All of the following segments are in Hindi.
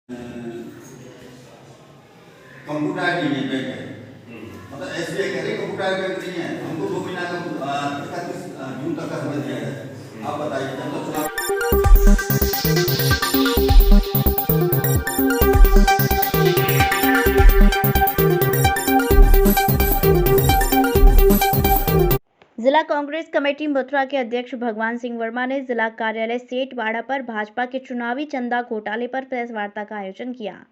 कंप्यूटर नहीं है बैंक है, मतलब एसबीआई कह रही कंप्यूटर बैंक नहीं है। हमको 2 महीना का 31 जून तक का समय दिया है। आप बताइए जब तक चुनाव। जिला कांग्रेस कमेटी मथुरा के अध्यक्ष भगवान सिंह वर्मा ने जिला कार्यालय सेठवाड़ा पर भाजपा के चुनावी चंदा घोटाले पर प्रेस वार्ता का आयोजन किया।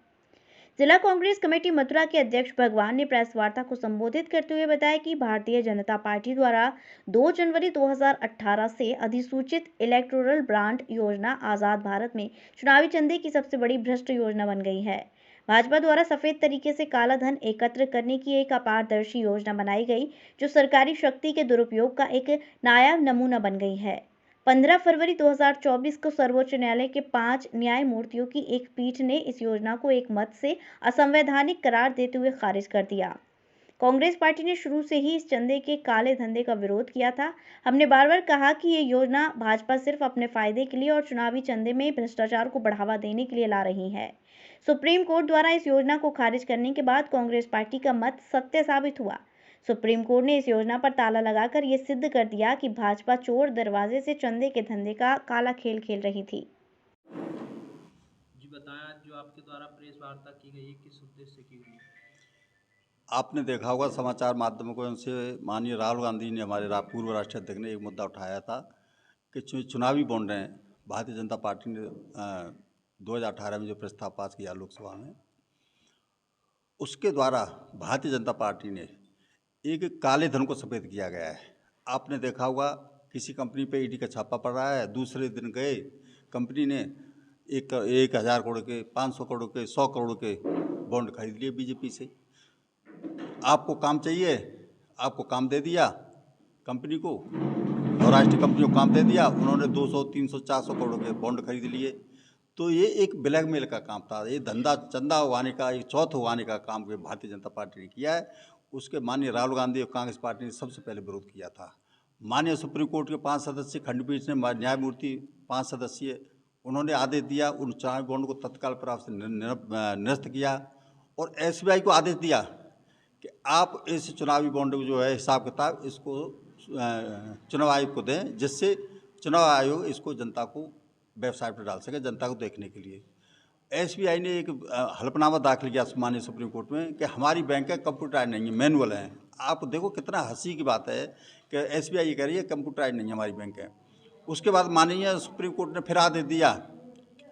जिला कांग्रेस कमेटी मथुरा के अध्यक्ष भगवान ने प्रेस वार्ता को संबोधित करते हुए बताया कि भारतीय जनता पार्टी द्वारा 2 जनवरी 2018 से अधिसूचित इलेक्टोरल बॉन्ड योजना आज़ाद भारत में चुनावी चंदे की सबसे बड़ी भ्रष्ट योजना बन गई है। भाजपा द्वारा सफेद तरीके से काला धन एकत्र करने की एक अपारदर्शी योजना बनाई गई, जो सरकारी शक्ति के दुरुपयोग का एक नायाब नमूना बन गई है। 15 फरवरी 2024 को सर्वोच्च न्यायालय के 5 न्यायमूर्तियों की एक पीठ ने इस योजना को एक मत से असंवैधानिक करार देते हुए खारिज कर दिया। कांग्रेस पार्टी ने शुरू से ही इस चंदे के काले धंधे का विरोध किया था। हमने बार बार कहा कि ये योजना भाजपा सिर्फ अपने फायदे के लिए और चुनावी चंदे में भ्रष्टाचार को बढ़ावा देने के लिए ला रही है। सुप्रीम कोर्ट द्वारा इस योजना को खारिज करने के बाद कांग्रेस पार्टी का मत सत्य साबित हुआ। सुप्रीम कोर्ट ने इस योजना पर ताला लगाकर ये सिद्ध कर दिया कि भाजपा चोर दरवाजे से चंदे के धंधे का काला खेल खेल रही थी। जी बताएं, जो आपके द्वारा प्रेस वार्ता की गई है किस उद्देश्य से की गई है? आपने देखा होगा समाचार माध्यमों से माननीय राहुल गांधी ने, हमारे पूर्व राष्ट्रीय अध्यक्ष ने एक मुद्दा उठाया था कि चुनावी बॉन्ड हैं। भारतीय जनता पार्टी ने 2018 में जो प्रस्ताव पास किया लोकसभा में, उसके द्वारा भारतीय जनता पार्टी ने एक काले धन को सफ़ेद किया गया है। आपने देखा होगा किसी कंपनी पे ईडी का छापा पड़ रहा है, दूसरे दिन गए कंपनी ने 1000 करोड़ के, 500 करोड़ के, 100 करोड़ के बॉन्ड खरीद लिए बीजेपी से। आपको काम चाहिए, आपको काम दे दिया कंपनी को, और राष्ट्रीय कंपनी को काम दे दिया, उन्होंने 200, 300, 400 करोड़ के बॉन्ड खरीद लिए। तो ये एक ब्लैकमेल का काम था। ये धंधा चंदा उगाने का, एक चौथ उगाने का काम भारतीय जनता पार्टी ने किया है। उसके माननीय राहुल गांधी और कांग्रेस पार्टी ने सबसे पहले विरोध किया था। माननीय सुप्रीम कोर्ट के 5 सदस्यीय खंडपीठ ने, न्यायमूर्ति 5 सदस्यीय, उन्होंने आदेश दिया, उन चुनावी बॉन्ड को तत्काल प्रभाव से निरस्त किया और एसबीआई को आदेश दिया कि आप इस चुनावी बॉन्ड को जो है हिसाब किताब इसको चुनाव आयोग को दें, जिससे चुनाव आयोग इसको जनता को वेबसाइट पर डाल सके, जनता को देखने के लिए। एसबीआई ने एक हलफनामा दाखिल किया माननीय सुप्रीम कोर्ट में कि हमारी बैंक कंप्यूटराइज नहीं है, मैनुअल है। आप देखो कितना हंसी की बात है कि एसबीआई ये कह रही है कंप्यूटराइज नहीं है हमारी बैंक है। उसके बाद माननीय सुप्रीम कोर्ट ने फिर आदेश दिया,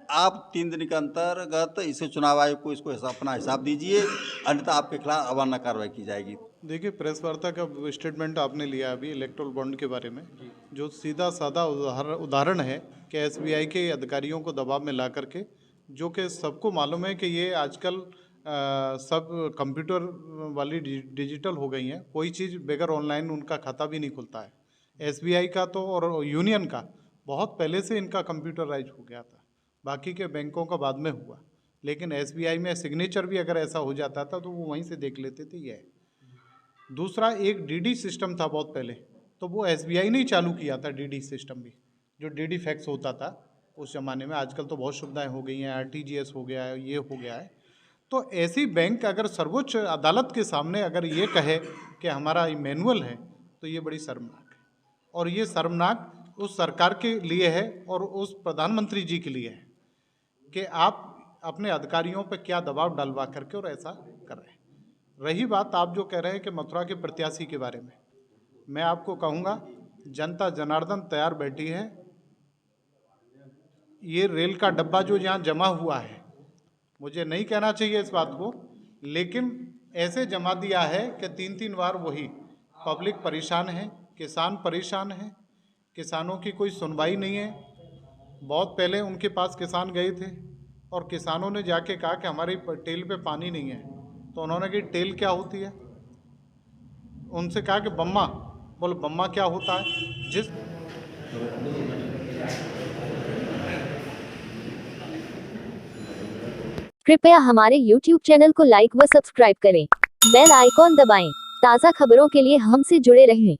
आप 3 दिन के अंतर्गत इसे चुनाव आयोग को इसको अपना हिसाब दीजिए, अन्यथा आपके खिलाफ अवमानना कार्रवाई की जाएगी। देखिए, प्रेस वार्ता का स्टेटमेंट आपने लिया अभी इलेक्टोरल बॉन्ड के बारे में, जो सीधा साधा उदाहरण है कि एसबीआई के अधिकारियों को दबाव में ला करके, जो कि सबको मालूम है कि ये आजकल सब कंप्यूटर वाली डिजिटल हो गई हैं। कोई चीज़ बगैर ऑनलाइन उनका खाता भी नहीं खुलता है। एसबीआई का तो और यूनियन का बहुत पहले से इनका कंप्यूटराइज हो गया था, बाकी के बैंकों का बाद में हुआ। लेकिन एसबीआई में सिग्नेचर भी अगर ऐसा हो जाता था तो वो वहीं से देख लेते थे। ये दूसरा, एक डीडी सिस्टम था बहुत पहले, तो वो एसबीआई ने ही चालू किया था। डीडी सिस्टम भी, जो डीडी फैक्स होता था उस ज़माने में। आजकल तो बहुत सुविधाएं हो गई हैं, आरटीजीएस हो गया है, ये हो गया है। तो ऐसी बैंक अगर सर्वोच्च अदालत के सामने अगर ये कहे कि हमारा मैनुअल है, तो ये बड़ी शर्मनाक है। और ये शर्मनाक उस सरकार के लिए है और उस प्रधानमंत्री जी के लिए है कि आप अपने अधिकारियों पर क्या दबाव डलवा करके और ऐसा कर रहे हैं। रही बात आप जो कह रहे हैं कि मथुरा के प्रत्याशी के बारे में, मैं आपको कहूँगा जनता जनार्दन तैयार बैठी है। ये रेल का डब्बा जो यहाँ जमा हुआ है, मुझे नहीं कहना चाहिए इस बात को, लेकिन ऐसे जमा दिया है कि 3-3 बार वही। पब्लिक परेशान है, किसान परेशान है, किसानों की कोई सुनवाई नहीं है। बहुत पहले उनके पास किसान गए थे और किसानों ने जाके कहा कि हमारी टेल पे पानी नहीं है, तो उन्होंने कहा टेल क्या होती है। उनसे कहा कि बम्मा, बोलो बम्मा क्या होता है। जिस कृपया हमारे YouTube चैनल को लाइक व सब्सक्राइब करें। बेल आइकॉन दबाएं। ताज़ा खबरों के लिए हमसे जुड़े रहें।